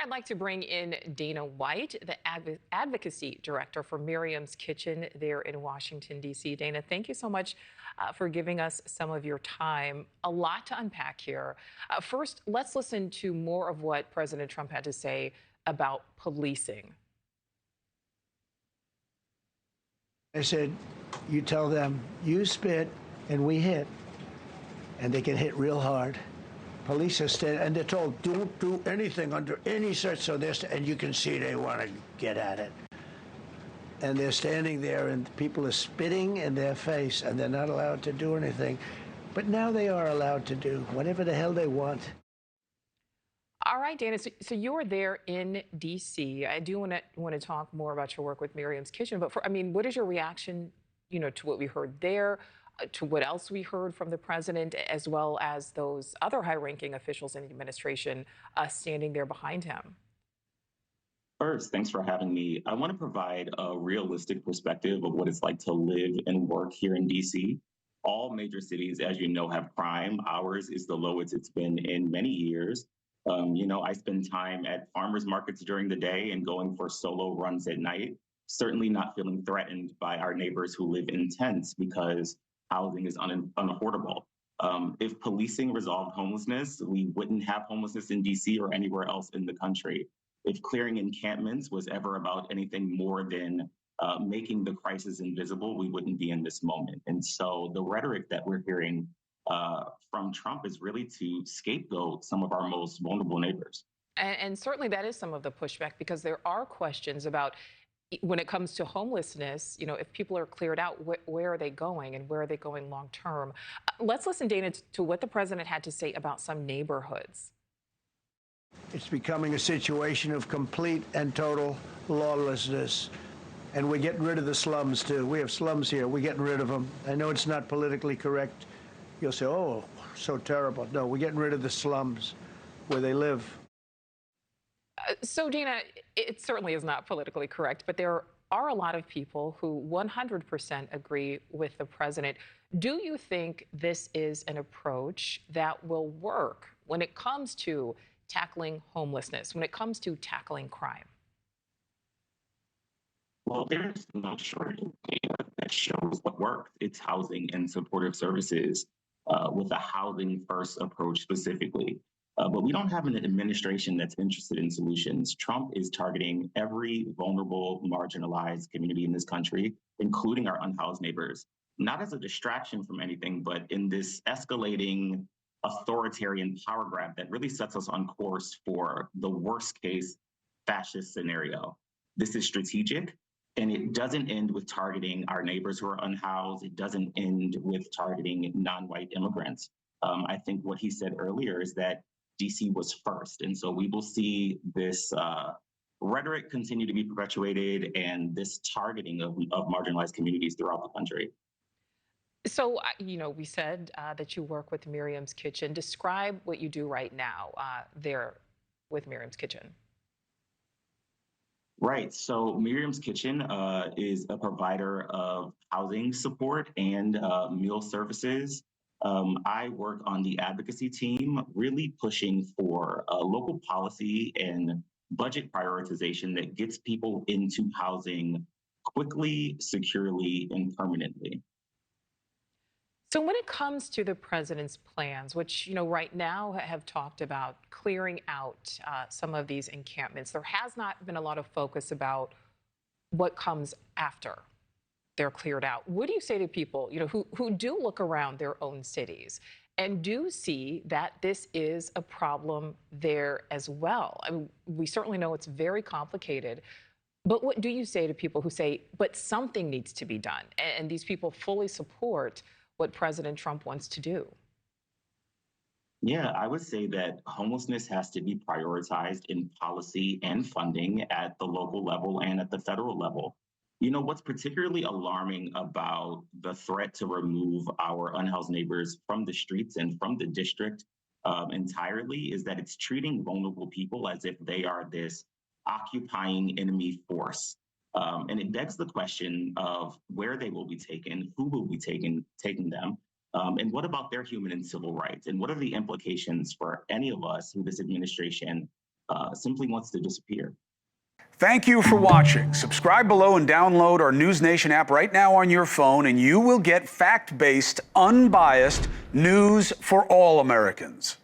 I'd like to bring in Dana White, the Advocacy Director for Miriam's Kitchen there in Washington, D.C. Dana, thank you so much for giving us some of your time. A lot to unpack here. First, let's listen to more of what President Trump had to say about policing. I said, you tell them, you spit and we hit, and they can hit real hard. Police are and they're told, don't do anything under any search. So and you can see they want to get at it. And they're standing there and people are spitting in their face and they're not allowed to do anything. But now they are allowed to do whatever the hell they want. All right, Dana, so you're there in D.C. I do want to talk more about your work with Miriam's Kitchen, but what is your reaction, to what we heard there, to what else we heard from the president, as well as those other high-ranking officials in the administration standing there behind him? First, thanks for having me. I want to provide a realistic perspective of what it's like to live and work here in D.C. All major cities, as you know, have crime. Ours is the lowest it's been in many years. I spend time at farmers markets during the day and going for solo runs at night, certainly not feeling threatened by our neighbors who live in tents because housing is unaffordable. If policing resolved homelessness, we wouldn't have homelessness in DC or anywhere else in the country. If clearing encampments was ever about anything more than making the crisis invisible, we wouldn't be in this moment. And so the rhetoric that we're hearing from Trump is really to scapegoat some of our most vulnerable neighbors. And certainly that is some of the pushback, because there are questions about, when it comes to homelessness, if people are cleared out, where are they going and where are they going long term? Let's listen, Dana, to what the president had to say about some neighborhoods. It's becoming a situation of complete and total lawlessness. And we're getting rid of the slums, too. We have slums here. We're getting rid of them. I know it's not politically correct. You'll say, oh, so terrible. No, we're getting rid of the slums where they live. So, Dana, it certainly is not politically correct, but there are a lot of people who 100% agree with the president. Do you think this is an approach that will work when it comes to tackling homelessness, when it comes to tackling crime? Well, there's no shortage of data that shows what works. It's housing and supportive services with a housing-first approach specifically. But we don't have an administration that's interested in solutions. Trump is targeting every vulnerable, marginalized community in this country, including our unhoused neighbors, not as a distraction from anything, but in this escalating authoritarian power grab that really sets us on course for the worst case fascist scenario. This is strategic, and it doesn't end with targeting our neighbors who are unhoused. It doesn't end with targeting non-white immigrants. I think what he said earlier is that DC was first. And so we will see this rhetoric continue to be perpetuated and this targeting of marginalized communities throughout the country. So, we said that you work with Miriam's Kitchen. Describe what you do right now there with Miriam's Kitchen. Right. So Miriam's Kitchen is a provider of housing support and meal services. I work on the advocacy team, really pushing for local policy and budget prioritization that gets people into housing quickly, securely, and permanently. So when it comes to the president's plans, which, right now have talked about clearing out some of these encampments, there has not been a lot of focus about what comes after they're cleared out. What do you say to people, who do look around their own cities and do see that this is a problem there as well? I mean, we certainly know it's very complicated, but what do you say to people who say, but something needs to be done, and these people fully support what President Trump wants to do? Yeah, I would say that homelessness has to be prioritized in policy and funding at the local level and at the federal level. What's particularly alarming about the threat to remove our unhoused neighbors from the streets and from the district entirely is that it's treating vulnerable people as if they are this occupying enemy force. And it begs the question of where they will be taken, who will be taking them, and what about their human and civil rights? And what are the implications for any of us who this administration simply wants to disappear. Thank you for watching. Subscribe below and download our NewsNation app right now on your phone, and you will get fact-based, unbiased news for all Americans.